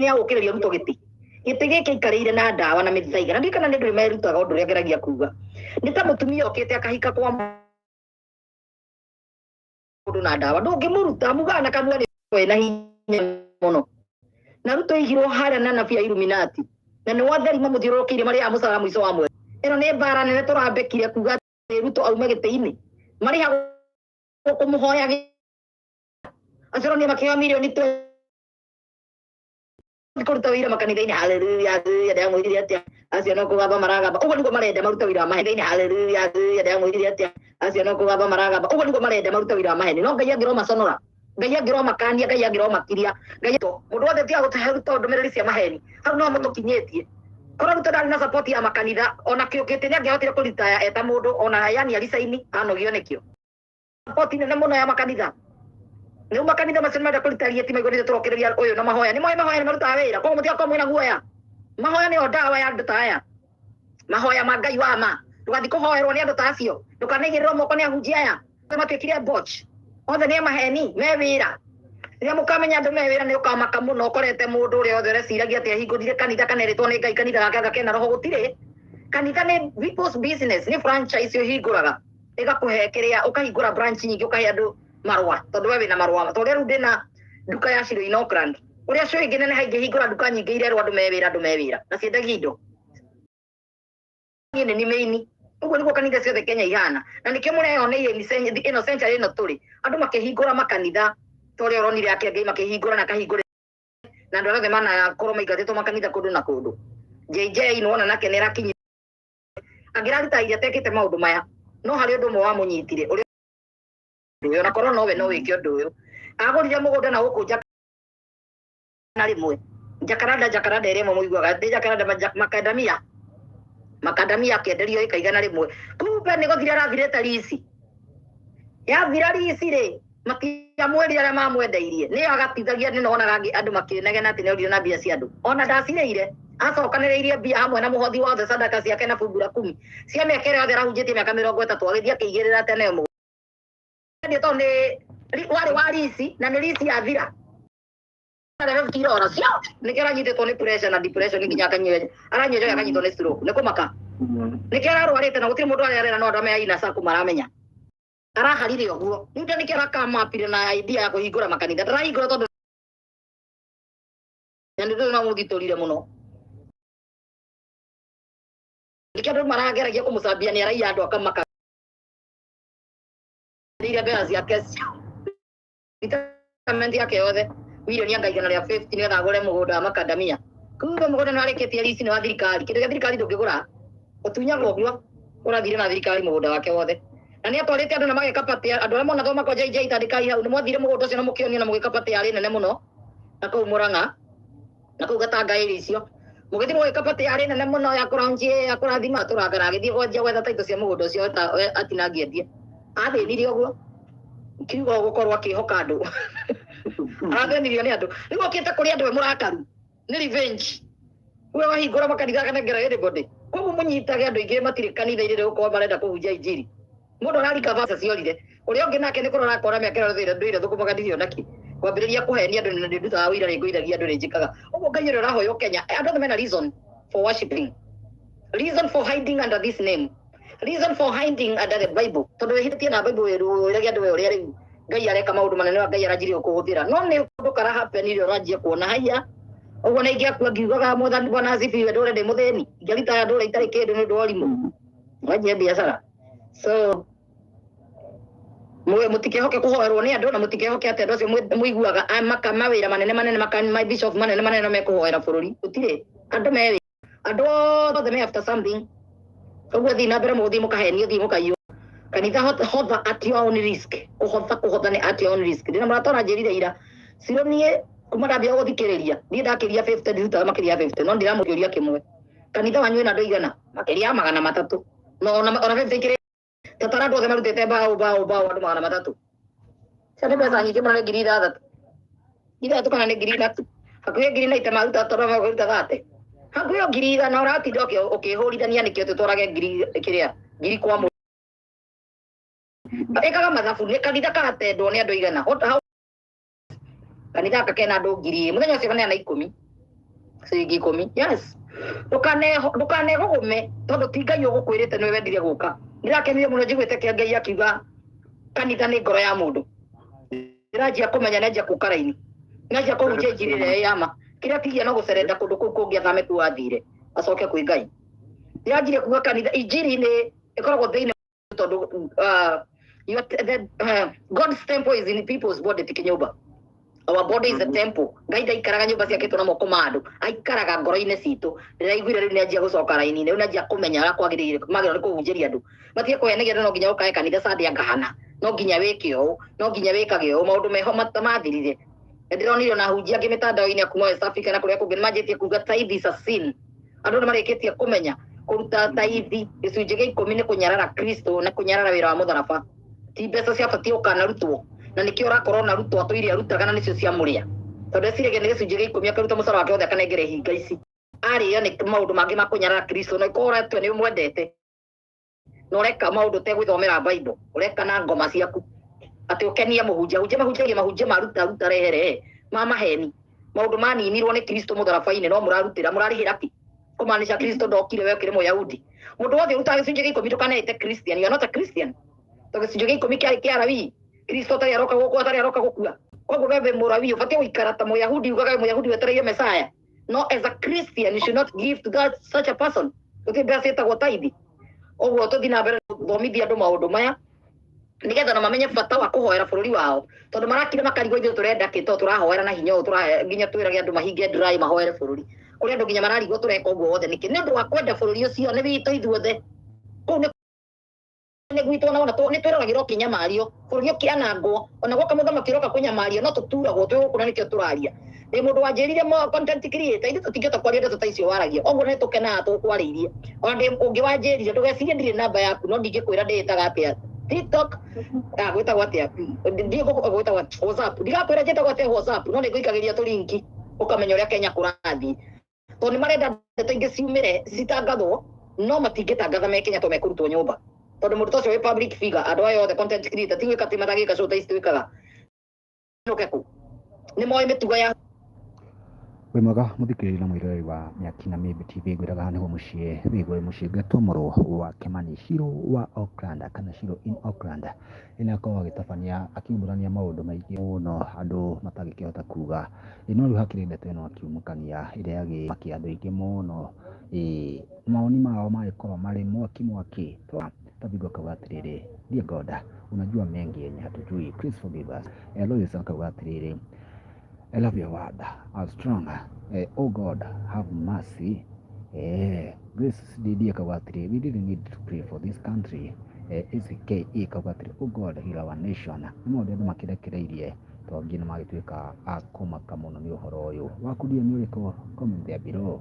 ya ukireria ruto giti giki ikarire na ndawa na mithaiga na ndikana ni nduri merutaga undu ria ngeragia kuga ni ta mutumia okite akahika kwa mundu na ndawa ndungimuruta mugana kanua ni na hinya muno na ruto igirwo haria na nabi ya Illuminati na ni watherima muthiurukiire mari ya musara mwico wa mweri ino ni mbara nene turambekire kuga ruto aume giti-ini mari ha kumuhoya acero ni makiwa milioni kuruta wira makanitha-ini haleluya haleluya ndamwirire atia acio no kugamba maragamba uguo niguo marenda maruta wira wa makanitha-ini haleluya haleluya ndamwirire atia acio no kugamba maragamba uguo niguo marenda maruta wira wa maheni no ngai angiro maconora ngai angiro makania ngai angiro makiria ngai to mundu wothe tia gutahe ruto ndumiriri cia maheni hau no mutukinyetie korwo ruto ndari na support ya makanitha ona kiukite ni angihotire kuritaya eta mundu ona yani alisaini anogio nikio support nene muno ya makanitha ni makanitha macio menda kuritaria ti maigorire turokereria uyu na mahoya ni mahoya ni maruta wira kwa mutia kwa mwina guoya mahoya ni dawa ya andu taya mahoya ma ngai wa ma tugathi kuhoerwo ni andu tacio tukanigirwo moko ni ahunjia aya matwikire botch othe ni maheni me wira ria mukamenya andu me wira ni ukamaka muno ukorete mundu uria othe reciragia ati ahingurire kanitha kaneritwo ni ngai kanitha gake gakena roho gutire kanitha ni people's business ni franchise yo hinguraga igakuhe kiria ukahingura branch nyingi ukahe andu marwa tondu we wina marwa tondu riu ndina duka ya Shiro in Auckland uria cio ingi nene haingi hingura duka nyingi irerwo andu mewira na ciendagia indo ni maini uguo niguo kanitha ciothe Kenya ihana na nikio mureyoneire ino century ino turi andu makihingura makanitha tori oronire akia ngai makihingura na kahingura na andu othe mana korwo maigatitwo makanitha kundu na kundu JJ no ona nake nirakinyi angiraruta iria tekite maundu maya no hari undu mwe wa munyitire uyu na korwo nowe no wike undu uyu agurire mugunda na guku na rimwe jacaranda rimwe muiguaga ndi jacaranda makadamia kenderio ikaigana rimwe kumbe ni guthira arathirete risi yathira risi ri makiamweri aria mamwendeirie ni agatithagia ni nonaga andu makinegena ati ni na mbia cia andu ona ndacireire acokaniriirie mbia hamwe na muhothi wothe sadaka ciake na bungura 10 cia miaka ĩrĩa yothe arahunjĩtie mĩaka 30 agĩthiĩ akĩigĩrĩra tene mũgũnda to ni wari wa risi na ni risi yathira na kirora cio ni kera nyitĩtwo ni pressure na depression nginya akanyeje aranyeje akanyitwo ni stroke ni kumaka ni kera arwarĩte na gũtirĩ mũndũ arĩa na andũ aya ina saku maramenya araharire ũguo ndio ni kera kamapire na idea ya kũhingũra makanitha ndarahingũra tondũ na ndio na mũgitũrire mũno ni kera marageragia kũmũcambia ni araia andũ akamaka ile bea ciake itamenti yake yothe milioni angaigana ria 50 ni agure mugunda wa makadamia kumbe mugunda no areketie risi ni wa thirikari kindu gia thirikari ndungigura utunyaga uguo urathire na thirikari mugunda wake wothe na ni atwarite andu na mageka pati andu amwe na thoma kwa JJ tandika hau ni mwathire mugunda ucio na mukionio na mugeka pati ari nene muno na kuu Murang'a na kuu Gatanga iri icio mugithire mugeka pati ari nene muno ya kuraunjie ya kurathima turangana agithie gwanjia gwetha taito cia mugunda ucio atinangiendie athĩnirie ũguo kiugo gukorwo akihoka andu athĩnirio ni andu nigo okite kuri andu murakaru ni revenge we wahingũra makanitha kanengera everybody koguo munyitage andu ingĩ matirĩ kanitha-inĩ gũkorwo marenda kũhunjia injiri mũndũ ararika vasa ciorire ũrĩa ũngĩ nake nĩ kũrora akora mĩaka ĩrĩa ndũire thũkũmaga ndirio naki kwambĩrĩria kũhenia andũ nĩ ndutaga wĩra nĩ ngũithagia andũ nĩ njĩkaga ũguo Ngai ũrĩa ũrahoywo Kenya andũ othe mena reason for worshiping reason for hiding under this name reason for hiding under the Bible tondu wihithĩtie na Bible ĩrĩa andũ ũrĩa rĩu Ngai areka maũndũ manene wa Ngai aranjirie kũhũthĩra no nĩ ũndũ kara happen irio ũranjia kuona haya ũguo na ingĩakua ngiugaga mwathani bwana asifiwe ndũre ndĩ mũthĩni ingĩrita ndũre itarĩ kĩndũ nĩ ũndũ wa ũrimũ wanjia biacara so mutikehoke kũhoerwo nĩ andũ na mutikehoke atĩ andũ acio mũiguaga mawĩra manene my bishop manene mekũhoera bũrũri gũtirĩ andũ me andũ othe me after something ũguo thiĩ na mbere mũgũthiĩ mũkahenio thiĩ mũkaiywo kanitha hotha at your own risk kũhotha nĩ at your own risk ndĩna mũrata ũranjĩrire ira Ciro niĩ kuma ndambia gũthikĩrĩria niĩ ndakĩria 50 ndĩrutaga makĩria 50 no ndiramũkĩũria kĩmwe kanitha wanyu wĩna andũ igana makĩria ya 300 no ona 50 ikĩrĩ tatara andũ othe marutĩte mbaũ andũ 300 cia nĩ mbeca nyingĩ mũno nĩ 6,000 ithatũ kana nĩ 3,000 hakuhĩ 9,000 maruta tondũ maruta 30 hakuhĩ 1,000 ũratinda ũkĩhũrithania nĩkĩo tũtwarage ngiri kwa mũndũ ekaga mathabu nĩ kanitha karatendwo nĩ andũ igana kanitha gaka kena andũ 1,000 mũthenya ũcio kaneana 10 ciringi 10. Yes, ndukane gugume tondu ti Ngai ugukwirite niwe wendire guka. Ndirakenire muno njiguite kia Ngai akiuga kanitha ni ngoro ya mundu. Ndiragia kumenya nenja kukaraini nenja kuhunjia injiri ĩrĩa yama kiria tigia no gucerenda kundu kuu kungi athame tu athire acoke kwi Ngai. Ndiragirie kuga kanitha injiri ni ikoragwo thiini tondu God's temple is in people's body ti kinyumba. Our body is a temple. Ngai ndaikaraga nyumba ciakĩtwo na moko ma andu, aikaraga ngoro-inĩ citũ. Ndĩraiguire rĩu nĩanjia gũcoka raini-inĩ, rĩu nĩanjia kũmenya ũrĩa kwagĩrĩire magĩrĩirwo nĩ kũhunjĩria andũ. Matige kũhenegera no nginya ũkae kanitha Sunday akahana, no nginya wĩke ũũ, no nginya wĩkage ũũ, maũndũ meho mathirire. Ndĩronire ona ahunjia angĩ mĩtandao-inĩ akuma West Africa na kũrĩa kũngĩ nĩmanjĩtie kuga tithe is a sin. Andũ nĩmarĩkĩtie kũmenya kũruta tithe gĩcunjĩ gĩa 10 nĩ kũnyarara Kristo na kũnyarara wĩra wa mũtharaba. Ti mbeca ciabatie ũkanarutwo, na nĩkĩo ũrakorwo narutwo atũ iria arutaga na nĩcio cia mũrĩa. Tondũ eciragia nĩ gĩcunjĩ gĩa 10 akaruta mũcara wake wothe akanengere hinga ici. Arĩo nĩ maũndũ mangĩ ma kũnyarara Kristo, na ikorwo ũretwo nĩ mwendete na ũreka maũndũ ũtegwĩthomera Bible, ũreka na ngoma ciaku atĩ ũkenie mũhunjia mahunjia maruta rehere ma maheni. Maũndũ maninirwo nĩ Kristo mũtharaba-inĩ no mũrarutĩra mũrarĩhĩra ki kũmaanisha Kristo ndokire we ũkĩrĩ Mũyahudi. Mũndũ wothe ũrutaga gĩcunjĩ gĩa 10 ndũkanete Christian, you are not a Christian. Tondũ gĩcunjĩ gĩa 10 kĩarĩ kĩa Alawii. Kristo atarĩ aroka gũkũ atarĩ aroka gũkua. Koguo wee Mũlawii ũbatiĩ gũikara ta Mũyahudi ugaga Mũyahudi wetereire Messiah. No, as a Christian you should not give to that such a person. Gũtirĩ mbeca ciĩtagwo tithe. Ũguo tũthiĩ na mbere gũthomithia andũ maũndũ maya nĩgetha na mamenye bata wa kũhoera bũrũri wao, tondũ marakire makarigwo ithuĩ tũrenda kĩ to tũrahoera na hinya ũũ nginya twĩrage andũ mahinge dry mahoere bũrũri. Kũrĩ andũ nginya mararigwo tũreka ũguo wothe nĩkĩ? Nĩ ũndũ wa kwenda bũrũri ũcio nĩ witũ ithuothe. Kũu nĩ gwitũ ona nĩ twĩroragĩrwo kĩnyamario bũrũri ũkĩanangwo, ona gwoka mũthamaki ũroka kwĩnyamaria no tũturagwo twĩ gũkũ na nĩkĩo tũraria. Ndĩ mũndũ wanjĩrire content creator ithuĩ tũtingĩhota kwaria ndeto ta icio waragia, ũguo nĩ tũkenaga tũkwarĩirie. Ona ndĩ ũngĩ wanjĩrire ndũgecirie ndirĩ namba yaku no ndingĩkwĩra ndĩĩtaga atĩa TikTok gwĩtagwo atĩa gwĩtagwo WhatsApp, ndigakwĩra njĩtagwo atĩa WhatsApp no nĩngũikagĩria tũlinki ũkamenya ũrĩa Kenya kũrathiĩ. Tondũ nĩmarenda ndeto ingĩ ciumĩre citangathwo no matingĩtangatha me Kenya to mekũrutwo nyũmba. Tondũ mũndũ ũcio wĩ public figure, andũ aya othe content creator ti gwĩka atĩ matagĩka show ta ici twĩkaga. Nĩ moĩ mĩtugo ya wĩ mwega mũthikĩrĩria na mwĩroreri wa Mĩaki na Mĩmbi TV, ngwĩraga nĩguo mũciĩ wĩguo mũciĩ ngatũmũrwo wa Kimani Shiro wa Auckland kana Shiro in Auckland. Ĩno akorwo agĩtabania akiumũrania maũndũ maingĩ mũno andũ matangĩkĩhota kuga. No rĩu hakĩrĩ ndeto ĩno akiumũkania ĩrĩa yagĩmakia andũ aingĩ mũno. Maoni mao magĩkorwo marĩ mwaki Tabigo akauga atĩrĩrĩ, dear God, unajua mengi yenye hatujui, please forgive us. Lois akauga atĩrĩrĩ, I love your word, I'm strong. Oh God, have mercy. Grace Didi akauga atĩrĩrĩ, we didn't need to pray for this country. SKE akauga atĩrĩrĩ, oh God, heal our nation. Nĩ maũndũ andũ makĩrekereirie tondũ nginya magĩtuĩka a kũmaka mũno nĩ ũhoro ũyũ. Waku nĩ ũrĩkũ? Comment there below.